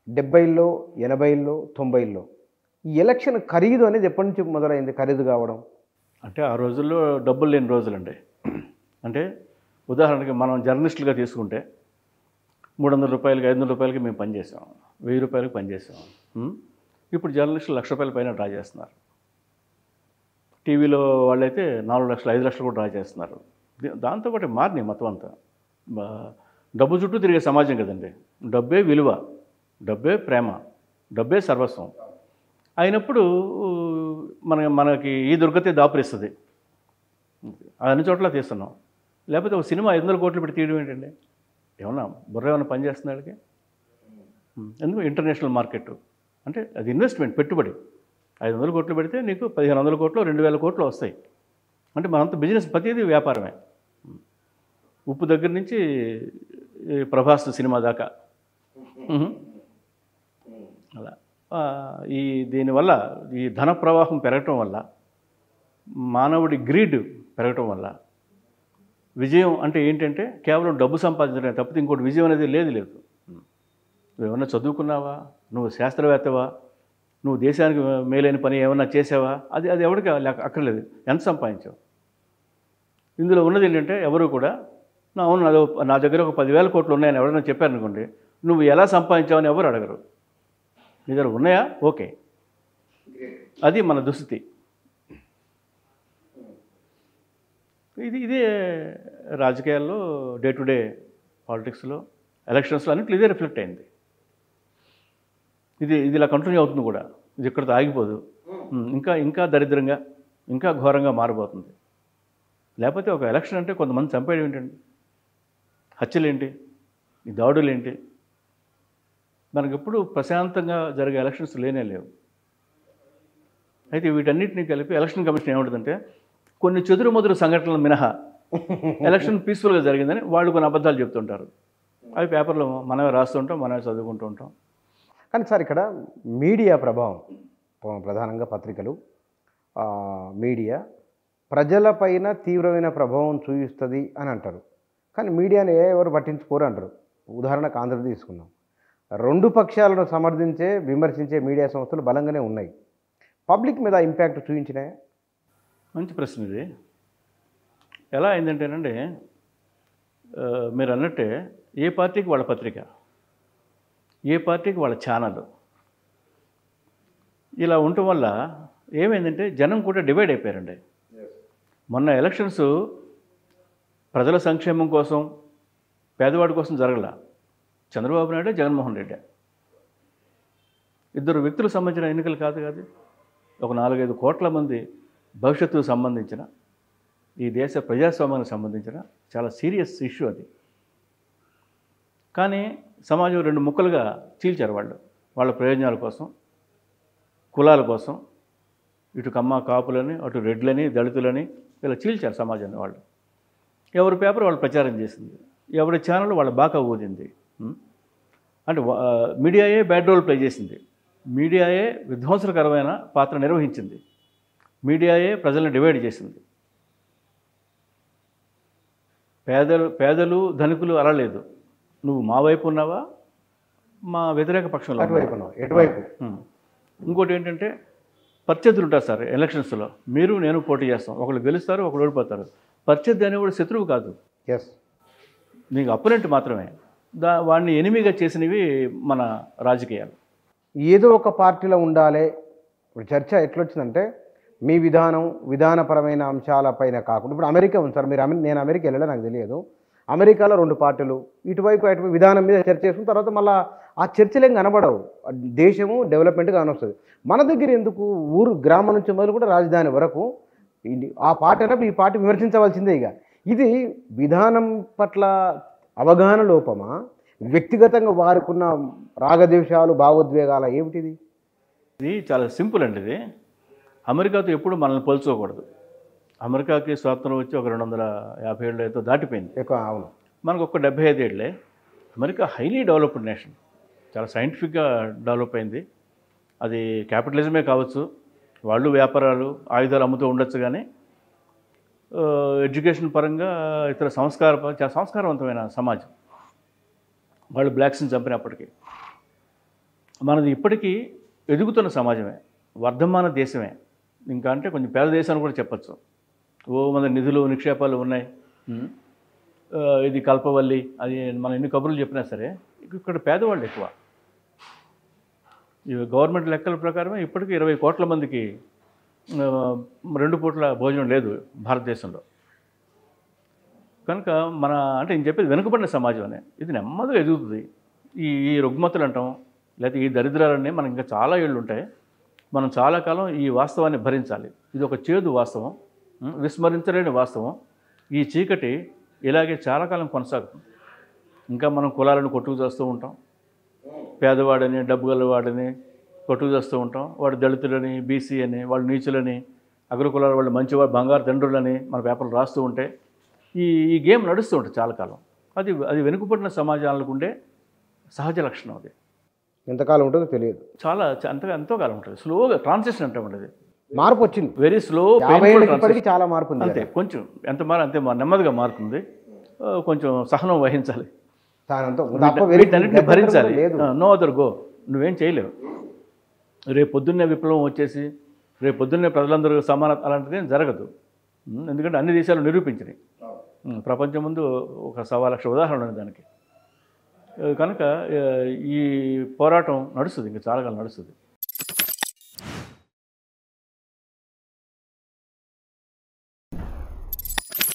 70లో, 80లో, 90లో ఈ ఎలక్షన్ ఖరీదు అనేది ఎప్పటి నుంచి మొదలైంది ఖరీదు కావడం? అంటే ఆ రోజుల్లో డబ్బులు లేని రోజులండి. అంటే ఉదాహరణకి మనం జర్నలిస్టులుగా తీసుకుంటే 300 రూపాయలకి, 500 రూపాయలకి మేము పనిచేసాం, 1000 రూపాయలకి పనిచేసాం. ఇప్పుడు జర్నలిస్టులు ₹1,00,000 పైన డ్రా చేస్తున్నారు. టీవీలో వాళ్ళైతే 4 లక్షలు, 5 లక్షలు కూడా డ్రా చేస్తున్నారు. దాంతోపాటు మారినాయి మొత్తం అంతా. డబ్బు చుట్టూ తిరిగే సమాజం కదండి. డబ్బే విలువ, డబ్బే ప్రేమ, డబ్బే సర్వస్వం అయినప్పుడు మనకి ఈ దుర్గతే దాపురిస్తుంది. అన్ని చోట్ల తీస్తున్నాం. లేకపోతే ఒక సినిమా 500 కోట్లు పెట్టి తీయడం ఏంటండి? ఏమన్నా బుర్ర ఏమైనా పని చేస్తున్నాడికి? ఎందుకు ఇంటర్నేషనల్ మార్కెట్ అంటే అది ఇన్వెస్ట్మెంట్, పెట్టుబడి. 500 కోట్లు పెడితే నీకు 1,500 కోట్లు, 2,000 కోట్లు వస్తాయి. అంటే మనంతా బిజినెస్, ప్రతిదీ వ్యాపారమే. ఉప్పు దగ్గర నుంచి ప్రభాస్ సినిమా దాకా అలా. దీనివల్ల ఈ ధన ప్రవాహం పెరగటం వల్ల, మానవుడి గ్రీడ్ పెరగటం వల్ల విజయం అంటే ఏంటంటే కేవలం డబ్బు సంపాదించడమే తప్పితే ఇంకోటి విజయం అనేది లేదు. నువ్వేమన్నా చదువుకున్నావా, నువ్వు శాస్త్రవేత్తవా, నువ్వు దేశానికి మేలైన పని ఏమన్నా చేసావా, అది ఎవరికి అక్కర్లేదు. ఎంత సంపాదించావు? ఇందులో ఉన్నది ఏంటంటే ఎవరు కూడా అవును నా దగ్గర ఒక 10,000 కోట్లు ఉన్నాయని ఎవరైనా చెప్పారనుకోండి, నువ్వు ఎలా సంపాదించావని ఎవరు అడగరు. నీ దగ్గర ఉన్నాయా? ఓకే. అది మన దుస్థితి. ఇదే రాజకీయాల్లో, డే టు డే పాలిటిక్స్లో, ఎలక్షన్స్లో అన్నింటిలో ఇదే రిఫ్లెక్ట్ అయింది. ఇది ఇలా కంటిన్యూ అవుతుంది కూడా. ఇది ఇక్కడితో ఆగిపోదు. ఇంకా దరిద్రంగా, ఇంకా ఘోరంగా మారిపోతుంది. లేకపోతే ఒక ఎలక్షన్ అంటే కొంతమంది చంపేయడం ఏంటండి? హత్యలేంటి? ఈ దాడులేంటి? మనకెప్పుడు ప్రశాంతంగా జరిగే ఎలక్షన్స్ లేనే లేవు. అయితే వీటన్నిటిని కలిపి ఎలక్షన్ కమిషన్ ఏముంటుందంటే, కొన్ని చెదురుమదురు సంఘటనలు మినహా ఎలక్షన్ పీస్ఫుల్గా జరిగిందని వాళ్ళు కొన్ని అబద్ధాలు చెప్తుంటారు. అవి పేపర్లో మనమే రాస్తుంటాం, మనమే చదువుకుంటూ ఉంటాం. కానీ సార్ ఇక్కడ మీడియా ప్రభావం, ప్రధానంగా పత్రికలు, మీడియా ప్రజలపైన తీవ్రమైన ప్రభావం చూపిస్తుంది అని అంటారు. కానీ మీడియాని ఎవరు పట్టించుకోరు అంటారు. ఉదాహరణకు ఆంధ్ర తీసుకుందాం. 2 పక్షాలను సమర్థించే, విమర్శించే మీడియా సంస్థలు బలంగానే ఉన్నాయి. పబ్లిక్ మీద ఇంపాక్ట్ చూపించినాయా? మంచి ప్రశ్న ఇది. ఎలా అయిందంటేనండి, మీరు అన్నట్టే ఏ పార్టీకి వాళ్ళ పత్రిక, ఏ పార్టీకి వాళ్ళ ఛానల్. ఇలా ఉండటం వల్ల ఏమైందంటే జనం కూడా డివైడ్ అయిపోయారండి. మొన్న ఎలక్షన్స్ ప్రజల సంక్షేమం కోసం, పేదవాడి కోసం జరగల. చంద్రబాబు నాయుడు, జగన్మోహన్ రెడ్డి ఇద్దరు వ్యక్తులకు సంబంధించిన ఎన్నికలు కాదు. ఒక 4-5 కోట్ల మంది భవిష్యత్తుకు సంబంధించిన, ఈ దేశ ప్రజాస్వామ్యానికి సంబంధించిన చాలా సీరియస్ ఇష్యూ అది. కానీ సమాజం 2 ముక్కలుగా చీల్చారు వాళ్ళ ప్రయోజనాల కోసం, కులాల కోసం. ఇటు కమ్మ కాపులని, అటు రెడ్లని, దళితులని ఇలా చీల్చారు సమాజాన్ని వాళ్ళు. ఎవరి పేపర్ వాళ్ళు ప్రచారం చేసింది, ఎవరి ఛానల్ వాళ్ళ బాకా ఊదింది. అంటే మీడియాయే బ్యాడ్ రోల్ ప్లే చేసింది. మీడియాయే విధ్వంసకరమైన పాత్ర నిర్వహించింది. మీడియాయే ప్రజలను డివైడ్ చేసింది. పేదలు ధనికులు అలా లేదు. నువ్వు మా వైపు ఉన్నావా, మా వ్యతిరేక పక్షంలో ఉన్నావా, ఎటువైపు. ఇంకోటి ఏంటంటే ప్రత్యర్థులు ఉంటారు సార్ ఎలక్షన్స్లో. మీరు నేను పోటీ చేస్తాం, ఒకళ్ళు గెలుస్తారు, ఒకళ్ళు ఓడిపోతారు. ప్రత్యర్థి అనేవాడు శత్రువు కాదు, నీకు అపోనెంట్ మాత్రమే. వాడిని ఎనిమిగా చేసినవి మన రాజకీయాలు. ఏదో ఒక పార్టీలో ఉండాలి. ఇప్పుడు చర్చ ఎట్లొచ్చిందంటే, మీ విధానపరమైన అంశాలపైన కాకుండా, ఇప్పుడు అమెరికా ఉంది సార్, నేను అమెరికా వెళ్ళలే, నాకు తెలియదు. అమెరికాలో 2 పార్టీలు ఇటువైపు అటువైపు విధానం మీద చర్చ చేసుకున్న తర్వాత మళ్ళీ ఆ చర్చలు ఏం కనబడవు. దేశము డెవలప్మెంట్ కానొస్తుంది. మన దగ్గర ఎందుకు గ్రామం నుంచి మొదలు కూడా రాజధాని వరకు ఆ పార్టీ అన్నప్పుడు ఈ పార్టీ విమర్శించవలసిందే. ఇది విధానం పట్ల అవగాహన లోపమా, వ్యక్తిగతంగా వారుకున్న రాగద్వేషాలు, భావోద్వేగాల ఏమిటిది? ఇది చాలా సింపుల్ అండి. ఇది అమెరికాతో ఎప్పుడు మనల్ని పోల్చుకోకూడదు. అమెరికాకి స్వాతంత్రం వచ్చి ఒక 250 ఏళ్ళు అయితే దాటిపోయింది. అవును, మనకు ఒక 75 ఏళ్ళే. అమెరికా హైలీ డెవలప్డ్ నేషన్, చాలా సైంటిఫిక్గా డెవలప్ అయింది. అది క్యాపిటలిజమే కావచ్చు, వాళ్ళు వ్యాపారాలు, ఆయుధాలు అమ్ముతూ ఉండొచ్చు. కానీ ఎడ్యుకేషన్ పరంగా, ఇతర చాలా సంస్కారవంతమైన సమాజం. వాళ్ళు బ్లాక్స్ని చంపినప్పటికీ. మనది ఇప్పటికీ ఎదుగుతున్న సమాజమే, వర్ధమాన దేశమే, ఇంకా అంటే కొంచెం పేద దేశాన్ని కూడా చెప్పచ్చు. మన నిధులు నిక్షేపాలు ఉన్నాయి, ఇది కల్పవల్లి, అది మనం ఎన్ని కబుర్లు చెప్పినా సరే ఇక్కడ పేదవాళ్ళు ఎక్కువ. ఈ గవర్నమెంట్ లెక్కల ప్రకారమే ఇప్పటికీ 20 కోట్ల మందికి 2 పూట్ల భోజనం లేదు భారతదేశంలో. కనుక మన అంటే నేను చెప్పేది వెనుకబడిన సమాజం అనే ఇది నెమ్మదిగా ఎదుగుతుంది. ఈ రుగ్మతులు అంటాం, లేకపోతే ఈ దరిద్రాలన్నీ మనకి ఇంకా చాలా ఏళ్ళు ఉంటాయి. మనం చాలా కాలం ఈ వాస్తవాన్ని భరించాలి. ఇది ఒక చేదు వాస్తవం, విస్మరించలేని వాస్తవం. ఈ చీకటి ఇలాగే చాలా కాలం కొనసాగుతుంది. ఇంకా మనం కులాలను కొట్టుకు చేస్తూ ఉంటాం, పేదవాడని డబ్బు గలవాడని కొట్టుకు చేస్తూ ఉంటాం. వాడు దళితులని, బీసీ అని, వాళ్ళు నీచులని, అగ్రకులాల వాళ్ళు మంచివాడు, బంగారు తండ్రులని మన పేపర్లు రాస్తూ ఉంటే ఈ గేమ్ నడుస్తూ ఉంటుంది చాలా కాలం. అది వెనుకబడిన సమాజాలకు ఉండే సహజ లక్షణం. అది ఎంతకాలం ఉంటుందో తెలియదు, చాలా ఎంతో కాలం ఉంటుంది. స్లోగా ట్రాన్సిషన్ అంటామండి, అది మార్పు వచ్చింది. వెరీ స్లో, చాలా మార్పు ఉంది. అంతే, కొంచెం ఎంత అంతే నెమ్మదిగా మారుతుంది. కొంచెం సహనం వహించాలి, వీటన్నిటిని భరించాలి. నో అదర్ గో, నువ్వేం చేయలేవు. రేపు పొద్దున్నే విప్లవం వచ్చేసి రేపు పొద్దున్నే ప్రజలందరూ సమానత అలాంటిది ఏం జరగదు. ఎందుకంటే అన్ని దేశాలు నిరూపించినాయి. ప్రపంచం ముందు ఒక 1,00,000 ఉదాహరణ ఉంది దానికి. కనుక ఈ పోరాటం నడుస్తుంది, ఇంకా చాలా కాలం నడుస్తుంది.